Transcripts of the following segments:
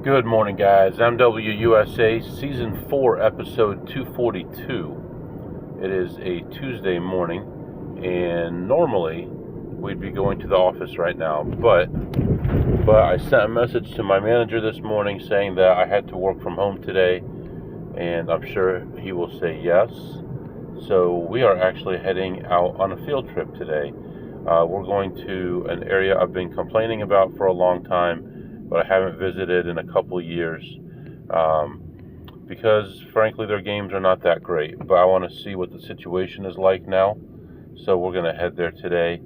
Good morning, guys. MWUSA Season 4, Episode 242. It is a Tuesday morning, and normally we'd be going to the office right now, but I sent a message to my manager this morning saying that I had to work from home today, and I'm sure he will say yes. So we are actually heading out on a field trip today. We're going to an area I've been complaining about for a long time, but I haven't visited in a couple years, because frankly their games are not that great, but I want to see what the situation is like now, so we're going to head there today.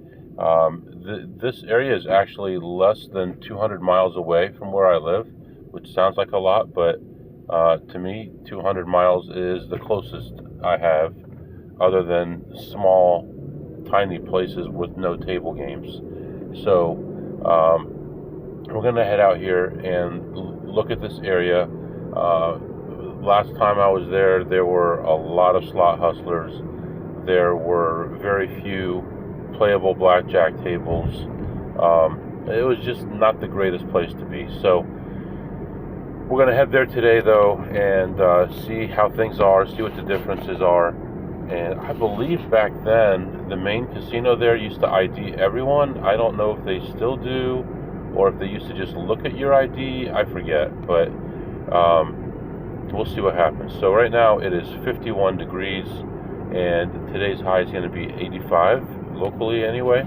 This area is actually less than 200 miles away from where I live, which sounds like a lot, but to me 200 miles is the closest I have, other than small tiny places with no table games. So we're going to head out here and look at this area. Last time I was there, there were a lot of slot hustlers. There were very few playable blackjack tables. It was just not the greatest place to be. So we're going to head there today, though, and see how things are, see what the differences are. And I believe back then, the main casino there used to ID everyone. I don't know if they still do, or if they used to just look at your ID. I forget, but we'll see what happens. So right now it is 51 degrees, and today's high is going to be 85, locally anyway.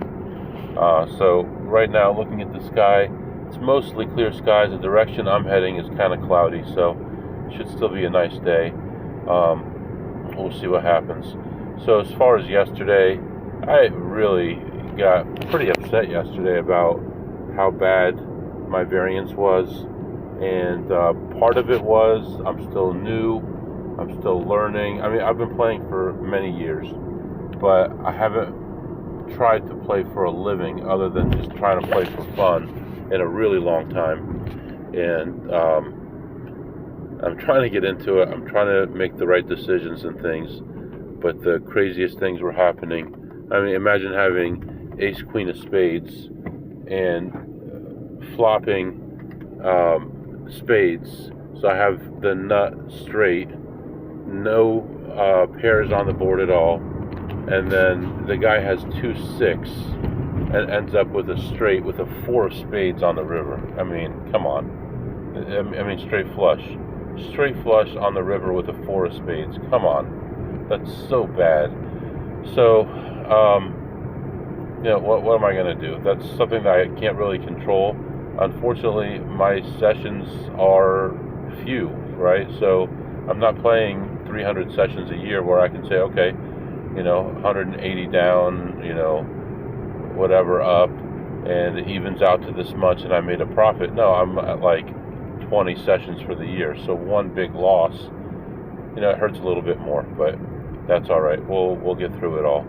So right now, looking at the sky, it's mostly clear skies. The direction I'm heading is kind of cloudy, so it should still be a nice day. We'll see what happens. So as far as yesterday, I really got pretty upset yesterday about how bad my variance was, and part of it was I'm still new, I'm still learning. I mean, I've been playing for many years, but I haven't tried to play for a living other than just trying to play for fun in a really long time. And I'm trying to get into it. I'm trying to make the right decisions and things, but the craziest things were happening. I mean, imagine having ace queen of spades and flopping spades. So I have the nut straight, no pairs on the board at all, and then the guy has 2-6 and ends up with a straight with a 4 of spades on the river. I mean, come on. I mean, straight flush on the river with a 4 of spades. Come on, that's so bad. So what am I going to do? That's something that I can't really control. Unfortunately, my sessions are few, right? So I'm not playing 300 sessions a year where I can say, okay, 180 down, whatever up, and it evens out to this much and I made a profit. No, I'm at like 20 sessions for the year, so one big loss, it hurts a little bit more, but that's all right. We'll get through it all.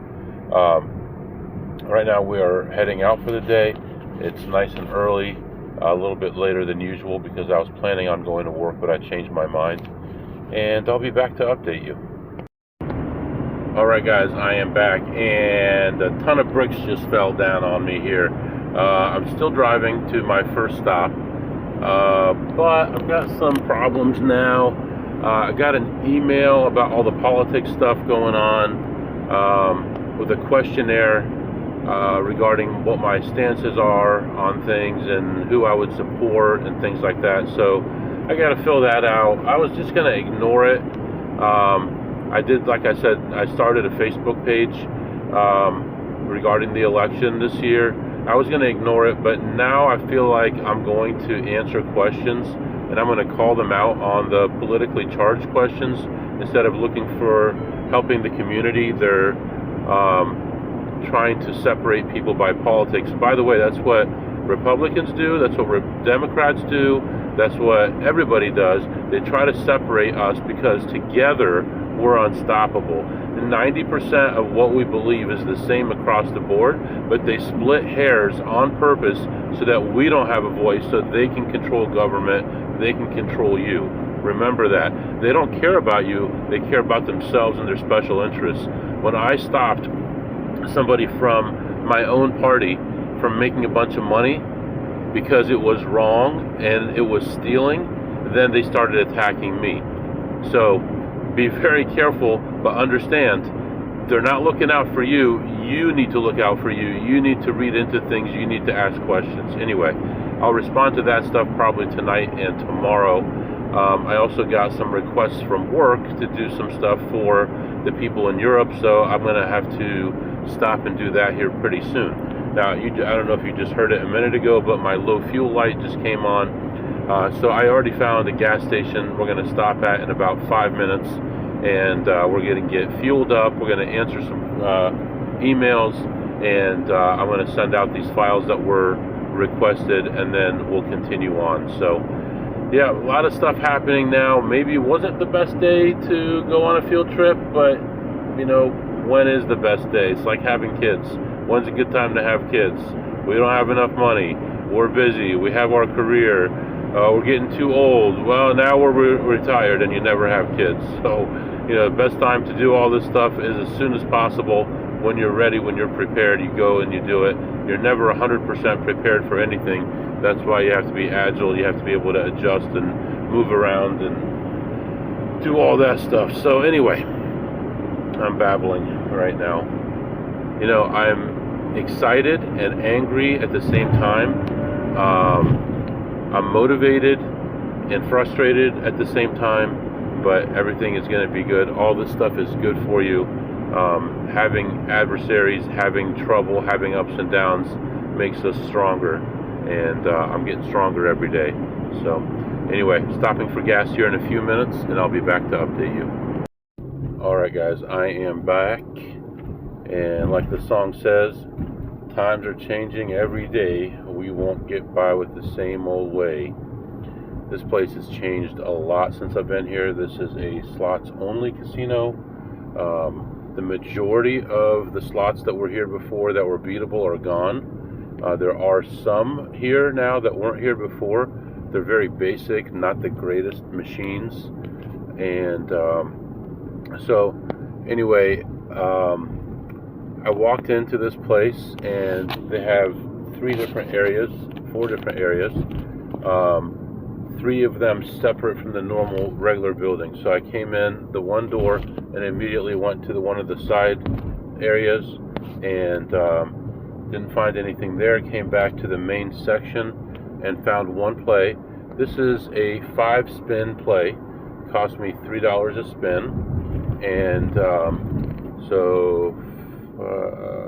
Right now we are heading out for the day. It's nice and early, a little bit later than usual because I was planning on going to work, but I changed my mind, and I'll be back to update you. All right, guys, I am back, and a ton of bricks just fell down on me here. I'm still driving to my first stop, but I've got some problems now. I got an email about all the politics stuff going on, with a questionnaire regarding what my stances are on things and who I would support and things like that. So I got to fill that out. I was just going to ignore it. I did, like I said, I started a Facebook page regarding the election this year. I was going to ignore it, but now I feel like I'm going to answer questions, and I'm going to call them out on the politically charged questions instead of looking for helping the community. They're trying to separate people by politics. By the way, that's what Republicans do. That's what Democrats do. That's what everybody does. They try to separate us because together we're unstoppable. And 90% of what we believe is the same across the board, but they split hairs on purpose so that we don't have a voice, so they can control government, they can control you. Remember that. They don't care about you, they care about themselves and their special interests. When I stopped somebody from my own party from making a bunch of money, because it was wrong and it was stealing, then they started attacking me. So be very careful, but understand, they're not looking out for you. You need to look out for you. You need to read into things. You need to ask questions. Anyway, I'll respond to that stuff probably tonight and tomorrow. I also got some requests from work to do some stuff for the people in Europe, so I'm going to have to stop and do that here pretty soon. Now, I don't know if you just heard it a minute ago, but my low fuel light just came on. So I already found a gas station we're going to stop at in about 5 minutes, and we're going to get fueled up. We're going to answer some emails, and I'm going to send out these files that were requested, and then we'll continue on. So yeah, a lot of stuff happening now. Maybe it wasn't the best day to go on a field trip, but you know, when is the best day? It's like having kids. When's a good time to have kids? We don't have enough money. We're busy. We have our career. We're getting too old. Well, now we're retired and you never have kids. So, you know, the best time to do all this stuff is as soon as possible. When you're ready, when you're prepared, you go and you do it. You're never 100% prepared for anything. That's why you have to be agile. You have to be able to adjust and move around and do all that stuff. So anyway, I'm babbling right now. You know, I'm excited and angry at the same time. I'm motivated and frustrated at the same time, but everything is going to be good. All this stuff is good for you. Having adversaries, having trouble, having ups and downs makes us stronger, and I'm getting stronger every day. So anyway, stopping for gas here in a few minutes, and I'll be back to update you. Alright guys, I am back, and like the song says, times are changing every day. We won't get by with the same old way. This place has changed a lot since I've been here. This is a slots only casino. The majority of the slots that were here before that were beatable are gone. There are some here now that weren't here before. They're very basic, not the greatest machines. And so anyway, I walked into this place and they have 4 different areas. 3 of them separate from the normal regular building. So I came in the one door and immediately went to one of the side areas and didn't find anything there. Came back to the main section and found one play. This is a 5-spin play. Cost me $3 a spin, and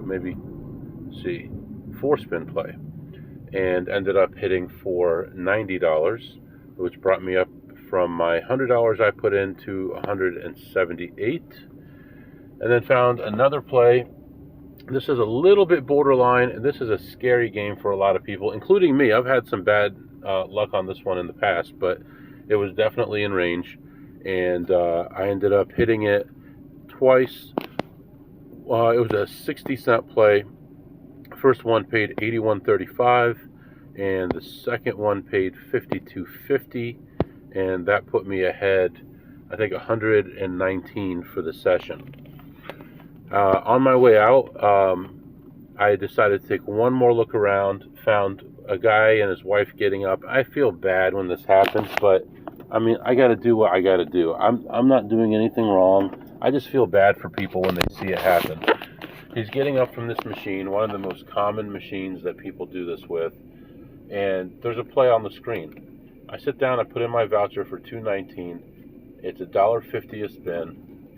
maybe 4-spin play, and ended up hitting for $90, which brought me up from my $100 I put in to $178. And then found another play. This is a little bit borderline, and this is a scary game for a lot of people, including me. I've had some bad luck on this one in the past, but it was definitely in range, and I ended up hitting it twice. It was a 60-cent play. First one paid $81.35, and the second one paid $52.50, and that put me ahead, I think, $119 for the session. On my way out, I decided to take one more look around. Found a guy and his wife getting up. I feel bad when this happens, but I mean, I got to do what I got to do. I'm not doing anything wrong. I just feel bad for people when they see it happen. He's getting up from this machine, one of the most common machines that people do this with, and there's a play on the screen. I sit down, I put in my voucher for $2.19. It's $1.50 a spin.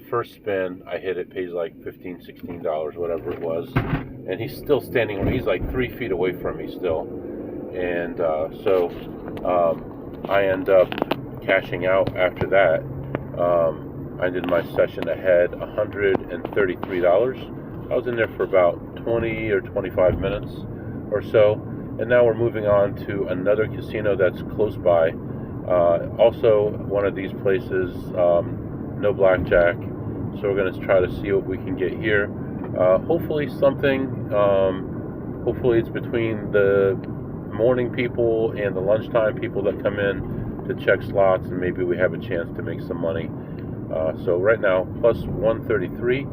First spin, I hit it, pays like $15, $16, whatever it was, and he's still standing. He's like 3 feet away from me still, and so I end up cashing out after that. I did my session ahead, $133. I was in there for about 20 or 25 minutes or so, and now we're moving on to another casino that's close by. Also, one of these places, no blackjack, so we're going to try to see what we can get here. Hopefully something, hopefully it's between the morning people and the lunchtime people that come in to check slots, and maybe we have a chance to make some money. So right now, plus 133,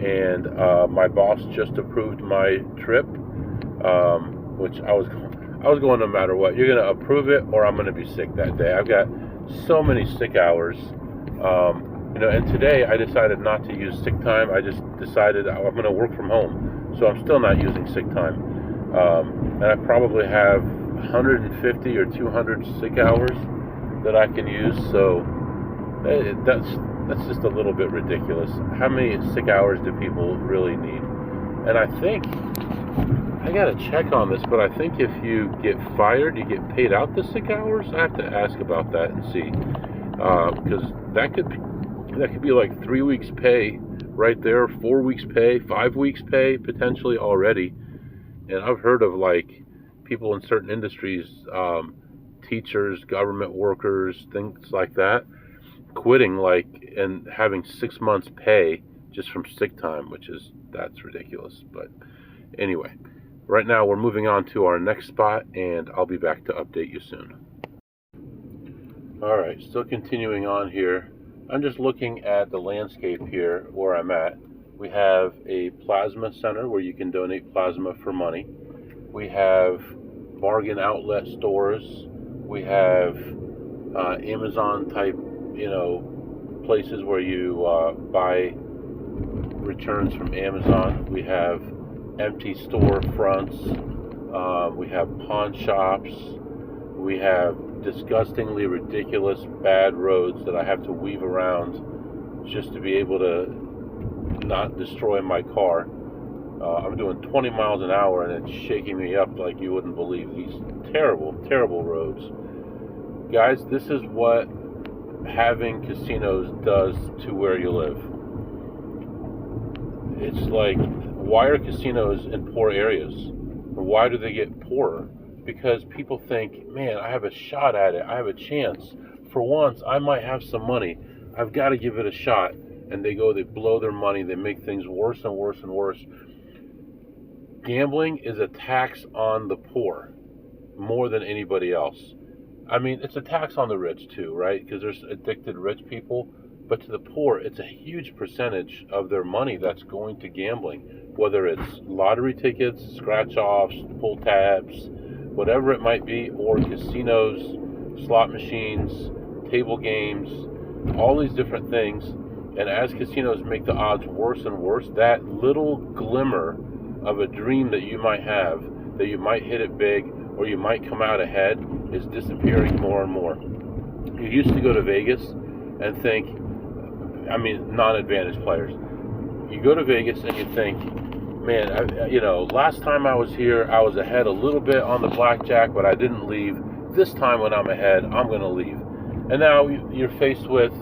and my boss just approved my trip, which I was going no matter what. You're going to approve it or I'm going to be sick that day. I've got so many sick hours. And today I decided not to use sick time. I just decided I'm going to work from home. So I'm still not using sick time. And I probably have 150 or 200 sick hours that I can use. So that's just a little bit ridiculous. How many sick hours do people really need? And I think I gotta check on this, but I think if you get fired, you get paid out the sick hours. I have to ask about that and see, because that could be like 3 weeks pay right there, 4 weeks pay, 5 weeks pay potentially already. And I've heard of like people in certain industries, teachers, government workers, things like that, quitting and having 6 months pay just from sick time, that's ridiculous. But anyway, right now we're moving on to our next spot, and I'll be back to update you soon. All right, still continuing on here. I'm just looking at the landscape here where I'm at. We have a plasma center where you can donate plasma for money. We have bargain outlet stores. We have Amazon type, places where you buy returns from Amazon. We have empty store fronts. We have pawn shops. We have disgustingly ridiculous bad roads that I have to weave around just to be able to not destroy my car. I'm doing 20 miles an hour and it's shaking me up like you wouldn't believe. These terrible, terrible roads. Guys, this is what having casinos does to where you live. It's like, why are casinos in poor areas? Why do they get poorer? Because people think, man, I have a shot at it. I have a chance. For once, I might have some money. I've got to give it a shot. And they blow their money. They make things worse and worse and worse. Gambling is a tax on the poor more than anybody else. I mean, it's a tax on the rich too, right? Because there's addicted rich people. But to the poor, it's a huge percentage of their money that's going to gambling. Whether it's lottery tickets, scratch-offs, pull tabs, whatever it might be, or casinos, slot machines, table games, all these different things. And as casinos make the odds worse and worse, that little glimmer of a dream that you might have, that you might hit it big, or you might come out ahead, is disappearing more and more. You used to go to Vegas and think, non-advantaged players, you go to Vegas and you think, man, last time I was here, I was ahead a little bit on the blackjack, but I didn't leave. This time when I'm ahead, I'm going to leave. And now you're faced with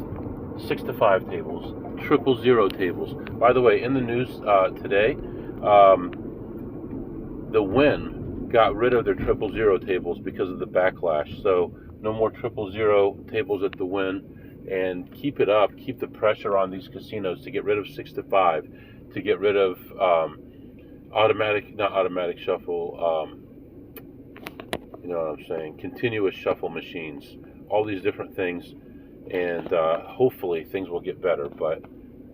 6 to 5 tables, 000 tables. By the way, in the news today, the Wynn got rid of their 000 tables because of the backlash. So no more 000 tables at the Wynn. And keep it up, keep the pressure on these casinos to get rid of 6 to 5, to get rid of continuous shuffle machines, all these different things, and hopefully things will get better, but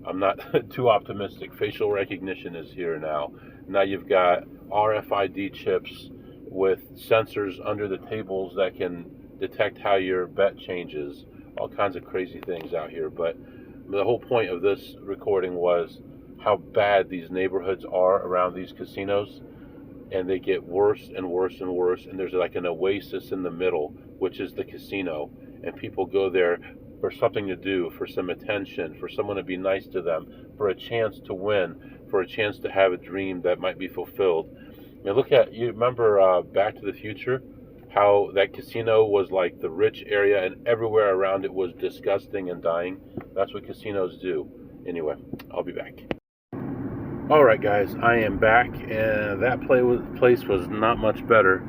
I'm not too optimistic. Facial recognition is here now. Now you've got RFID chips with sensors under the tables that can detect how your bet changes. All kinds of crazy things out here, but the whole point of this recording was how bad these neighborhoods are around these casinos, and they get worse and worse and worse, and there's like an oasis in the middle, which is the casino, and people go there for something to do, for some attention, for someone to be nice to them, for a chance to win, for a chance to have a dream that might be fulfilled. Now you remember Back to the Future? How that casino was like the rich area and everywhere around it was disgusting and dying. That's what casinos do. Anyway, I'll be back. All right, guys, I am back, and that place was not much better.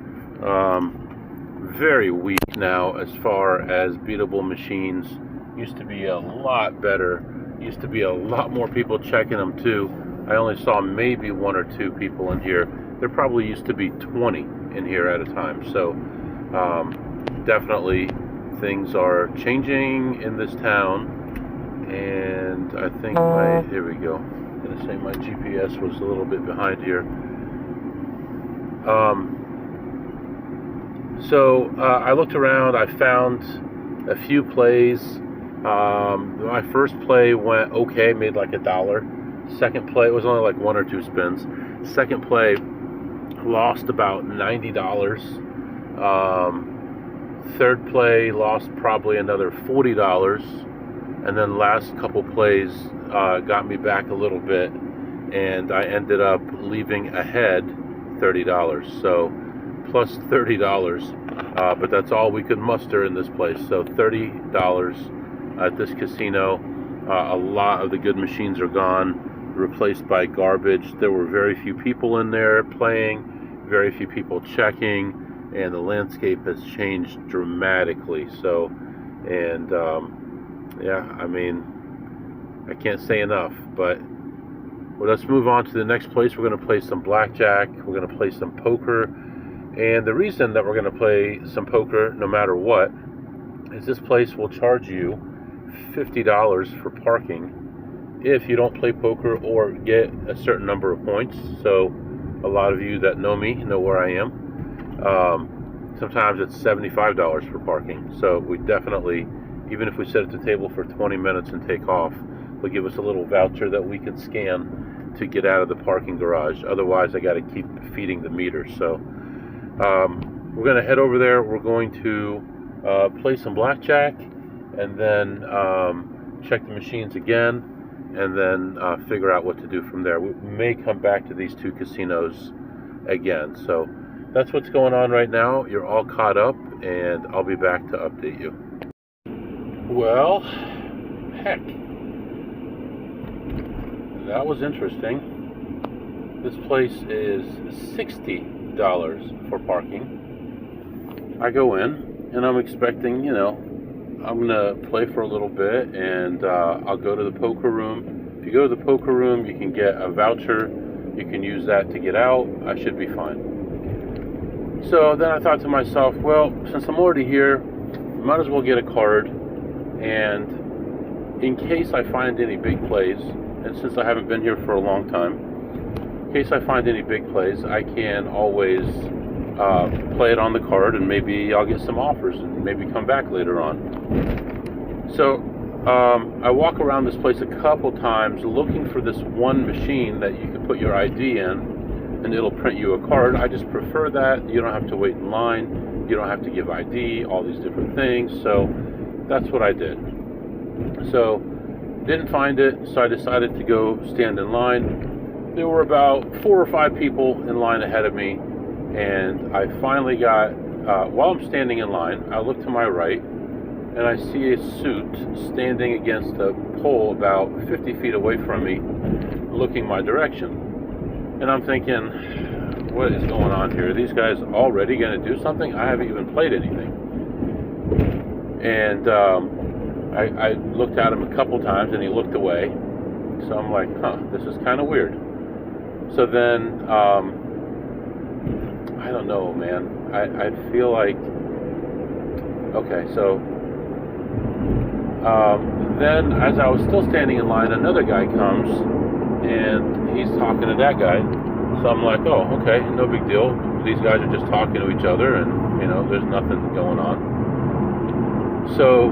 Very weak now as far as beatable machines. Used to be a lot better. Used to be a lot more people checking them too. I only saw maybe 1 or 2 people in here. There probably used to be 20 in here at a time. So definitely things are changing in this town, and I think here we go. I'm gonna say my GPS was a little bit behind here. So I looked around. I found a few plays. My first play went okay, made like $1. Second play, it was only like 1 or 2 spins. Second play, lost about $90. Third play, lost probably another $40. And then last couple plays got me back a little bit, and I ended up leaving ahead $30. So plus $30, but that's all we could muster in this place. So $30 at this casino. A lot of the good machines are gone, replaced by garbage. There were very few people in there playing, very few people checking, and the landscape has changed dramatically. So, and yeah, I mean, I can't say enough. But well, let's move on to the next place. We're going to play some blackjack. We're going to play some poker. And the reason that we're going to play some poker no matter what is this place will charge you $50 for parking if you don't play poker or get a certain number of points. So a lot of you that know me know where I am. Sometimes it's $75 for parking. So we definitely, even if we sit at the table for 20 minutes and take off, they'll give us a little voucher that we can scan to get out of the parking garage. Otherwise, I got to keep feeding the meter. So we're going to head over there. We're going to play some blackjack, and then check the machines again, and then figure out what to do from there. We may come back to these 2 casinos again. So that's what's going on right now. You're all caught up, and I'll be back to update you. Well, heck, that was interesting. This place is $60 for parking. I go in, and I'm expecting, I'm going to play for a little bit, and I'll go to the poker room. If you go to the poker room, you can get a voucher. You can use that to get out. I should be fine. So then I thought to myself, well, since I'm already here, might as well get a card. And in case I find any big plays, and since I haven't been here for a long time, in case I find any big plays, I can always play it on the card, and maybe I'll get some offers and maybe come back later on. So I walk around this place a couple times looking for this one machine that you can put your ID in and it'll print you a card. I just prefer that. You don't have to wait in line. You don't have to give ID, all these different things. So that's what I did. So didn't find it, so I decided to go stand in line. There were about 4 or 5 people in line ahead of me, and I finally got, while I'm standing in line, I look to my right, and I see a suit standing against a pole about 50 feet away from me, looking my direction. And I'm thinking, what is going on here? Are these guys already going to do something? I haven't even played anything. And I looked at him a couple times, and he looked away. So I'm like, this is kind of weird. So then, I don't know, man. I feel like, okay, so then as I was still standing in line, another guy comes, and he's talking to that guy. So I'm like, oh, okay, no big deal. These guys are just talking to each other, and, there's nothing going on. So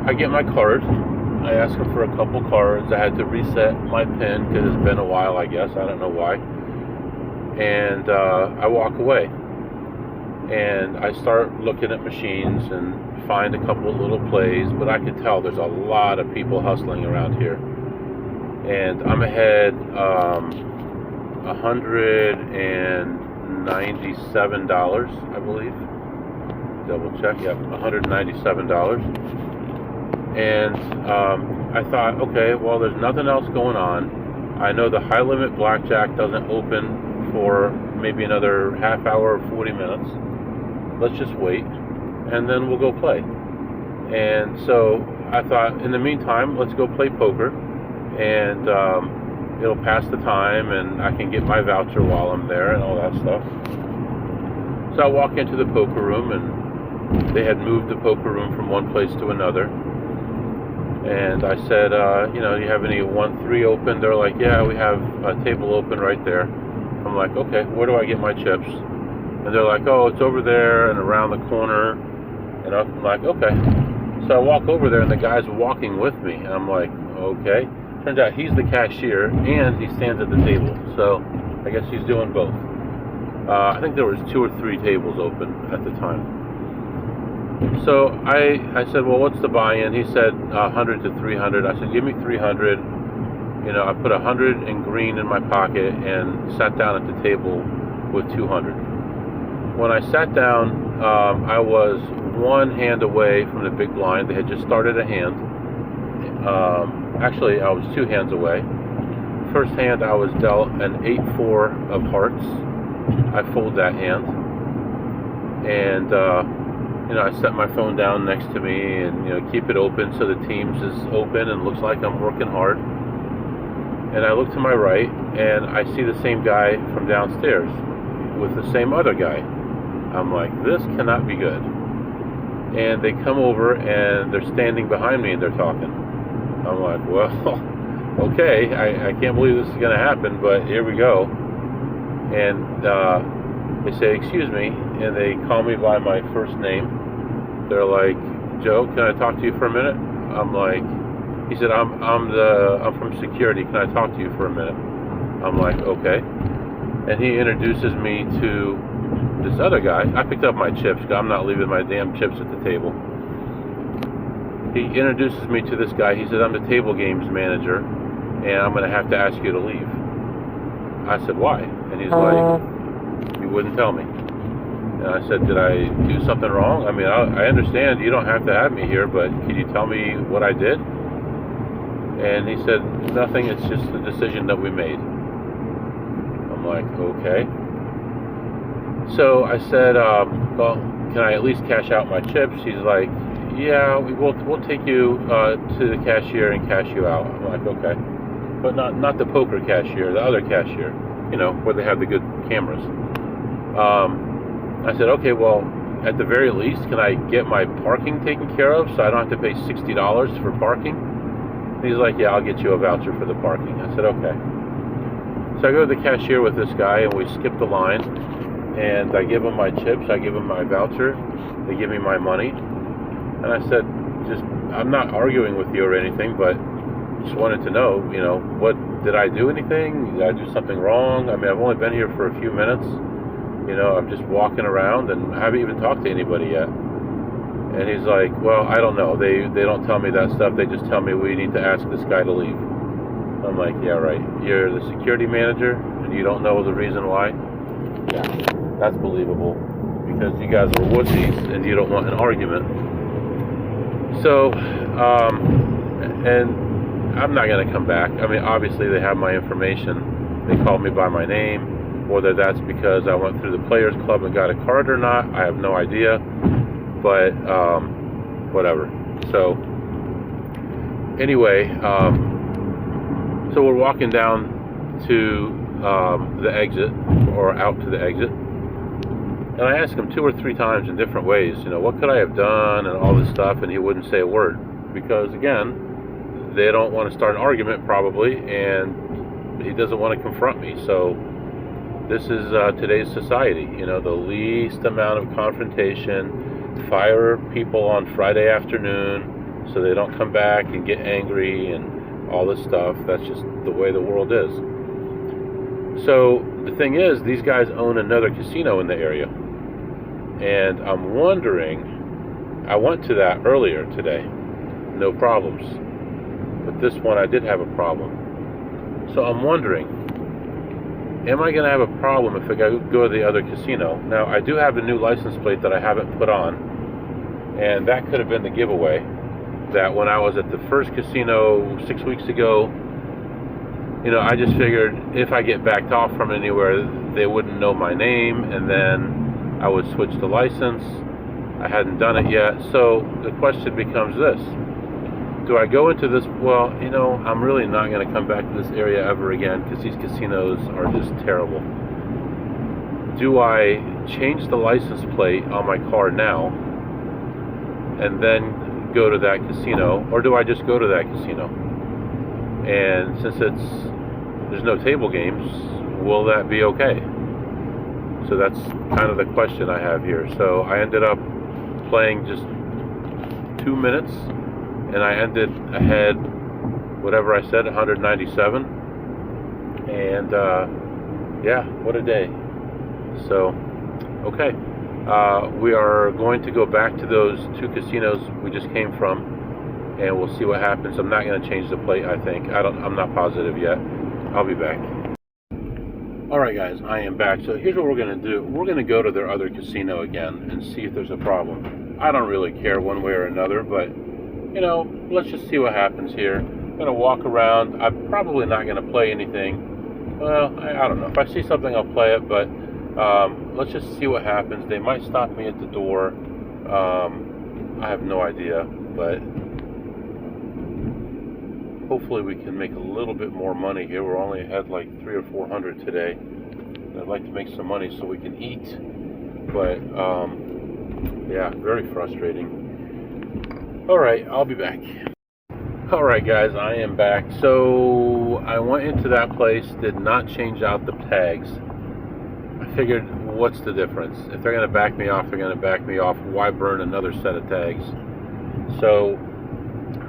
I get my card. I asked him for a couple cards. I had to reset my PIN because it's been a while, I guess. I don't know why. And I walk away. And I start looking at machines and find a couple of little plays, but I can tell there's a lot of people hustling around here. And I'm ahead $197, I believe. Double check, yeah, $197. And I thought, okay, well, there's nothing else going on. I know the high limit blackjack doesn't open for maybe another half hour or 40 minutes. Let's just wait, and then we'll go play. And so I thought, in the meantime, let's go play poker, and it'll pass the time, and I can get my voucher while I'm there and all that stuff. So I walk into the poker room, and they had moved the poker room from one place to another. And I said, do you have any 1-3 open? They're like, yeah, we have a table open right there. I'm like, okay, where do I get my chips? And they're like, oh, it's over there and around the corner. And I'm like, okay. So I walk over there, and the guy's walking with me. And I'm like, okay. Turns out he's the cashier, and he stands at the table. So I guess he's doing both. I think there was 2 or 3 tables open at the time. So I said, well, what's the buy-in? He said 100 to 300. I said, give me 300. You know, I put 100 in green in my pocket and sat down at the table with 200. When I sat down, I was one hand away from the big blind. They had just started a hand. Actually, I was 2 hands away. First hand, I was dealt an 8-4 of hearts. I fold that hand, and you know, I set my phone down next to me, and you know, keep it open so the Teams is open and looks like I'm working hard. And I look to my right, and I see the same guy from downstairs with the same other guy. I'm like, this cannot be good. And they come over, and they're standing behind me, and they're talking. I'm like, well, okay, I can't believe this is going to happen, but here we go. And they say, excuse me, and they call me by my first name. They're like, Joe, can I talk to you for a minute? I'm like, he said, I'm from security. Can I talk to you for a minute? I'm like, okay. And he introduces me to this other guy. I picked up my chips because I'm not leaving my damn chips at the table. He introduces me to this guy. He said, I'm the table games manager, and I'm going to have to ask you to leave. I said, why? And he's like, you wouldn't tell me. And I said, did I do something wrong? I mean, I understand you don't have to have me here, but can you tell me what I did? And he said, nothing, it's just the decision that we made. I'm like, okay. So I said, well, can I at least cash out my chips? He's like, yeah, we'll take you to the cashier and cash you out. I'm like, okay. But not the poker cashier, the other cashier, you know, where they have the good cameras. I said, okay, well, at the very least, can I get my parking taken care of so I don't have to pay $60 for parking? And he's like, yeah, I'll get you a voucher for the parking. I said, okay. So I go to the cashier with this guy, and we skip the line, and I give him my chips, I give him my voucher, they give me my money, and I said, I'm not arguing with you or anything, but just wanted to know, you know, did I do anything? Did I do something wrong? I mean, I've only been here for a few minutes. You know, I'm just walking around, and I haven't even talked to anybody yet. And he's like, well, I don't know. They don't tell me that stuff. They just tell me we need to ask this guy to leave. I'm like, yeah, right. You're the security manager, and you don't know the reason why? Yeah, that's believable, because you guys are wussies, and you don't want an argument. So, and I'm not going to come back. I mean, obviously they have my information. They called me by my name. Whether that's because I went through the Players Club and got a card or not, I have no idea. But whatever. So anyway, so we're walking down to the exit, or out to the exit. And I asked him 2 or 3 times in different ways, you know, what could I have done and all this stuff, and he wouldn't say a word. Because again, they don't want to start an argument probably, and he doesn't want to confront me. So this is today's society, you know, the least amount of confrontation, fire people on Friday afternoon so they don't come back and get angry and all this stuff. That's just the way the world is. So the thing is, these guys own another casino in the area. And I'm wondering, I went to that earlier today, no problems. But this one I did have a problem. So I'm wondering, am I going to have a problem if I go to the other casino? Now, I do have a new license plate that I haven't put on, and that could have been the giveaway. That when I was at the first casino 6 weeks ago, you know, I just figured if I get backed off from anywhere, they wouldn't know my name, and then I would switch the license. I hadn't done it yet, so the question becomes this. Do I go into this, well, you know, I'm really not going to come back to this area ever again because these casinos are just terrible. Do I change the license plate on my car now and then go to that casino, or do I just go to that casino? And since there's no table games, will that be okay? So that's kind of the question I have here. So I ended up playing just 2 minutes, and I ended ahead, whatever I said, 197. And yeah, what a day. So, okay. We are going to go back to those 2 casinos we just came from, and we'll see what happens. I'm not going to change the plate, I think. I'm not positive yet. I'll be back. Alright guys, I am back. So here's what we're going to do. We're going to go to their other casino again and see if there's a problem. I don't really care one way or another, but, you know, let's just see what happens here. I'm going to walk around. I'm probably not going to play anything. Well, I don't know. If I see something, I'll play it, but let's just see what happens. They might stop me at the door. I have no idea, but hopefully we can make a little bit more money here. We're only ahead like 300 or 400 today. And I'd like to make some money so we can eat, but yeah, very frustrating. All right, I'll be back. All right, guys, I am back. So I went into that place, did not change out the tags. I figured, what's the difference? If they're going to back me off, they're going to back me off. Why burn another set of tags? So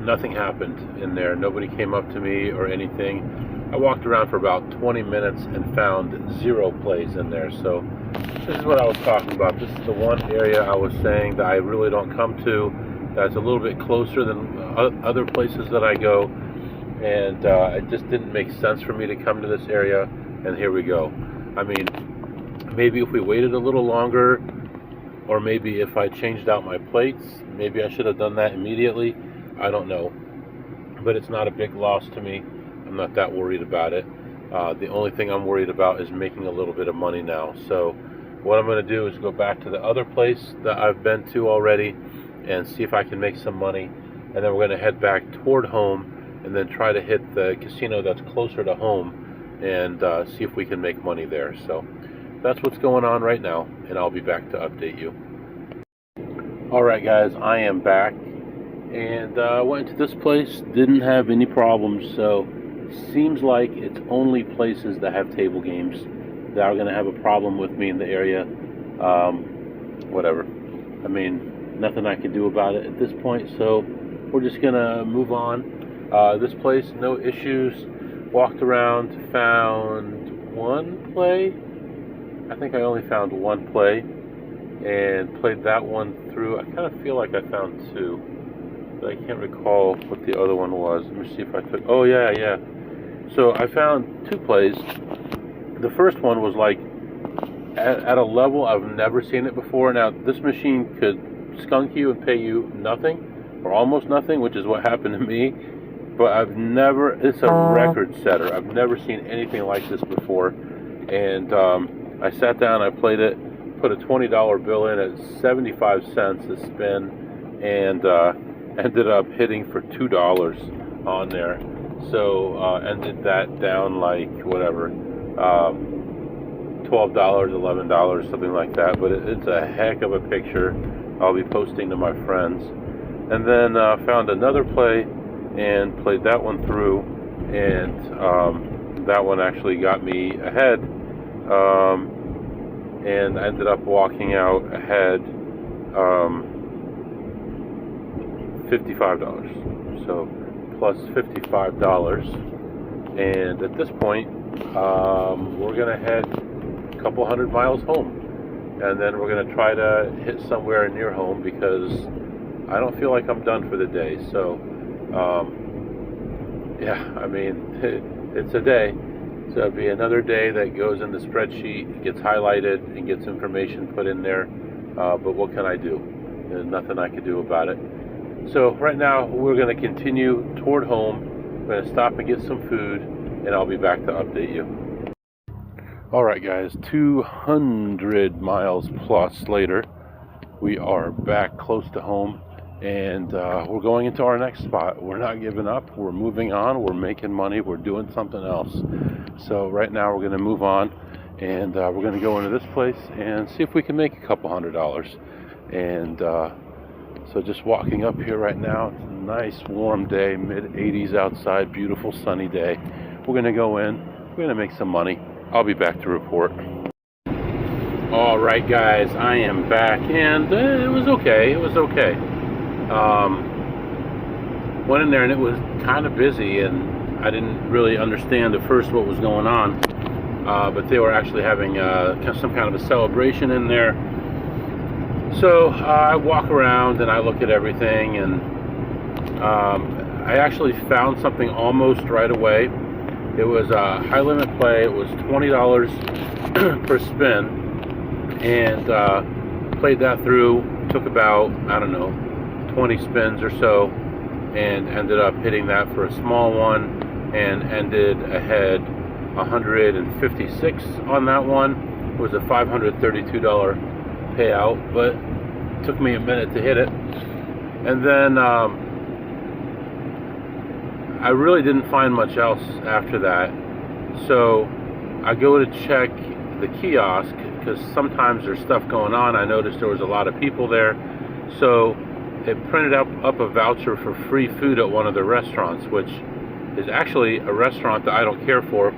nothing happened in there. Nobody came up to me or anything. I walked around for about 20 minutes and found 0 plays in there. So this is what I was talking about. This is the one area I was saying that I really don't come to, that's a little bit closer than other places that I go. And it just didn't make sense for me to come to this area. And here we go. I mean, maybe if we waited a little longer, or maybe if I changed out my plates, maybe I should have done that immediately. I don't know, but it's not a big loss to me. I'm not that worried about it. The only thing I'm worried about is making a little bit of money now. So what I'm going to do is go back to the other place that I've been to already and see if I can make some money, and then we're going to head back toward home and then try to hit the casino that's closer to home and see if we can make money there. So that's what's going on right now, and I'll be back to update you. Alright guys, I am back, and went to this place, didn't have any problems. So seems like it's only places that have table games that are going to have a problem with me in the area. Whatever. I mean, nothing I can do about it at this point, so we're just going to move on. This place, no issues. Walked around, found 1 play. I think I only found 1 play and played that one through. I kind of feel like I found 2, but I can't recall what the other one was. Let me see if I took, oh yeah. So I found 2 plays. The first one was like at a level I've never seen it before. Now this machine could skunk you and pay you nothing or almost nothing, which is what happened to me. But I've never, it's a record setter. I've never seen anything like this before. And I sat down, I played it, put a $20 bill in at 75 cents a spin, and ended up hitting for $2 on there. So ended that down like whatever, $12, $11, something like that. But it's a heck of a picture. I'll be posting to my friends. And then found another play and played that one through, and that one actually got me ahead. And I ended up walking out ahead $55. So plus $55. And at this point, we're going to head a couple 100 miles home. And then we're going to try to hit somewhere near home because I don't feel like I'm done for the day. So, yeah, I mean, it's a day. So it'll be another day that goes in the spreadsheet, gets highlighted, and gets information put in there. But what can I do? There's nothing I can do about it. So right now, we're going to continue toward home. We're going to stop and get some food, and I'll be back to update you. Alright guys, 200 miles plus later, we are back close to home. And we're going into our next spot. We're not giving up. We're moving on. We're making money. We're doing something else. So right now we're going to move on, and we're going to go into this place and see if we can make a couple $100. And so just walking up here right now. It's a nice warm day, mid 80s outside, beautiful sunny day. We're going to go in. We're going to make some money, I'll be back to report. All right, guys, I am back, and it was okay. It was okay. Went in there, and it was kind of busy, and I didn't really understand at first what was going on. But they were actually having some kind of a celebration in there. So I walk around and I look at everything, and I actually found something almost right away. It was a high limit play. It was $20 per spin, and played that through. Took about, I don't know, 20 spins or so, and ended up hitting that for a small one, and ended ahead 156 on that one. It was a $532 payout, but it took me a minute to hit it. And then I really didn't find much else after that. So I go to check the kiosk because sometimes there's stuff going on. I noticed there was a lot of people there. So it printed up a voucher for free food at one of the restaurants, which is actually a restaurant that I don't care for.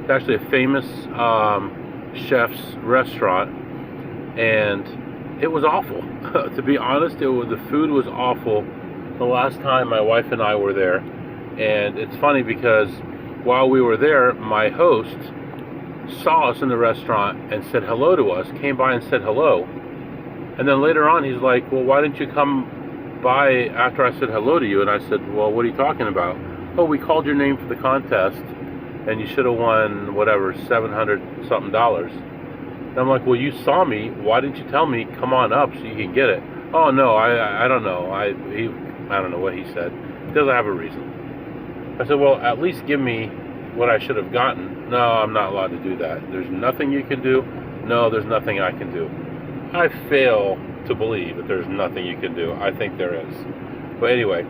It's actually a famous chef's restaurant, and it was awful. To be honest, the food was awful the last time my wife and I were there. And it's funny because while we were there, my host saw us in the restaurant and said hello to us, came by and said hello. And then later on, he's like, well, why didn't you come by after I said hello to you? And I said, well, what are you talking about? Oh, we called your name for the contest, and you should have won, whatever, $700 something. And I'm like, well, you saw me. Why didn't you tell me, come on up so you can get it? Oh, no, I don't know. I don't know what he said. He doesn't have a reason. I said, well, at least give me what I should have gotten. No, I'm not allowed to do that. There's nothing you can do. No, there's nothing I can do. I fail to believe that there's nothing you can do. I think there is. But anyway,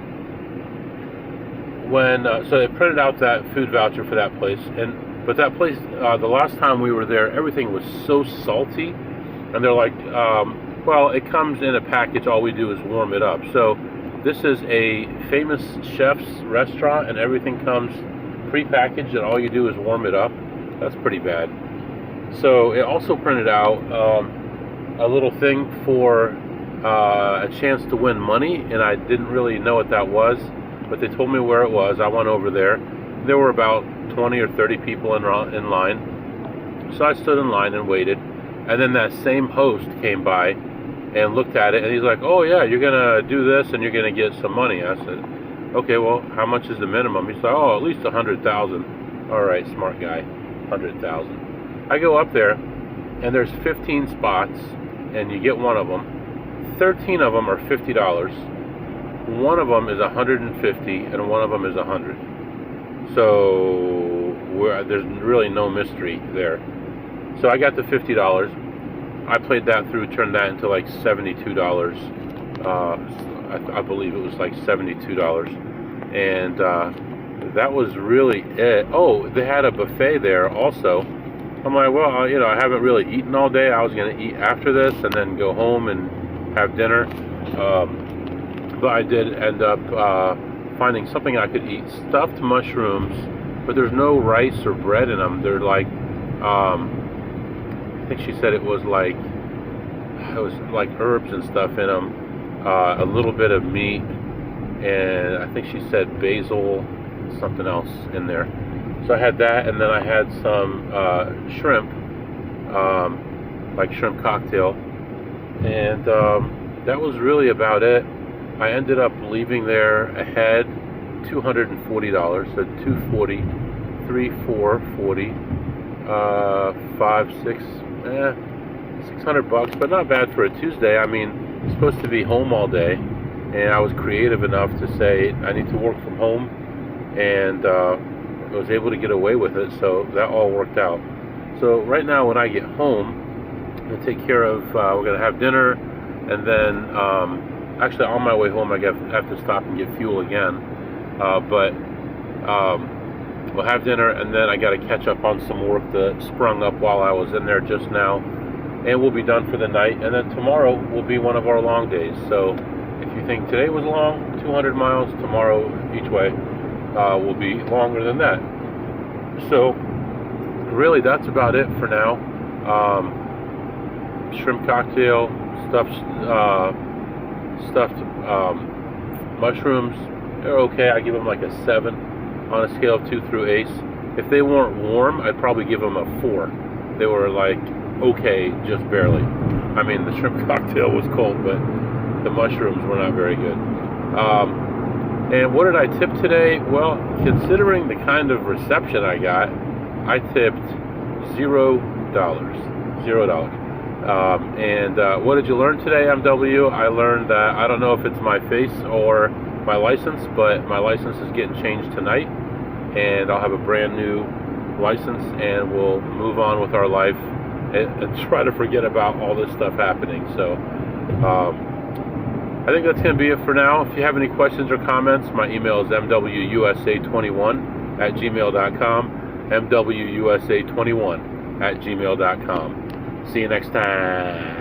so they printed out that food voucher for that place, but that place, the last time we were there, everything was so salty, and they're like, well, it comes in a package. All we do is warm it up. So this is a famous chef's restaurant, and everything comes pre-packaged, and all you do is warm it up. That's pretty bad. So it also printed out a little thing for a chance to win money, and I didn't really know what that was, but they told me where it was. I went over there. There were about 20 or 30 people in line. So I stood in line and waited, and then that same host came by and looked at it, and he's like, oh yeah, you're gonna do this and you're gonna get some money. I said, okay, well, how much is the minimum? He's like, oh, at least 100,000. All right, smart guy, 100,000. I go up there, and there's 15 spots, and you get one of them. 13 of them are $50. One of them is $150, and one of them is $100. So there's really no mystery there. So I got the $50. I played that through, turned that into like $72. I believe it was like $72. And that was really it. Oh, they had a buffet there also. I'm like, well, I haven't really eaten all day. I was going to eat after this and then go home and have dinner. But I did end up finding something I could eat. Stuffed mushrooms, but there's no rice or bread in them. They're like, I think she said it was like herbs and stuff in them. A little bit of meat, and I think she said basil, something else in there. So I had that, and then I had some shrimp, like shrimp cocktail, and that was really about it. I ended up leaving there ahead $240, so 240, 3, 4, 40, 5, 6, $600, but not bad for a Tuesday. I mean, I'm supposed to be home all day, and I was creative enough to say I need to work from home, and I was able to get away with it, so that all worked out. So right now when I get home, I'm going to take care of, we're going to have dinner, and then actually on my way home I have to stop and get fuel again, but we'll have dinner, and then I got to catch up on some work that sprung up while I was in there just now, and we'll be done for the night. And then tomorrow will be one of our long days. So if you think today was long, 200 miles, tomorrow each way will be longer than that. So really, that's about it for now. Shrimp cocktail, stuffed mushrooms, they're okay. I give them like a 7 on a scale of 2 through ace. If they weren't warm, I'd probably give them a 4. They were like okay, just barely. I mean, the shrimp cocktail was cold, but the mushrooms were not very good. And what did I tip today? Well, considering the kind of reception I got, I tipped $0. $0. And what did you learn today, MW? I learned that I don't know if it's my face or my license, but my license is getting changed tonight, and I'll have a brand new license, and we'll move on with our life and try to forget about all this stuff happening. So I think that's going to be it for now. If you have any questions or comments, my email is mwusa21@gmail.com, mwusa21@gmail.com. See you next time.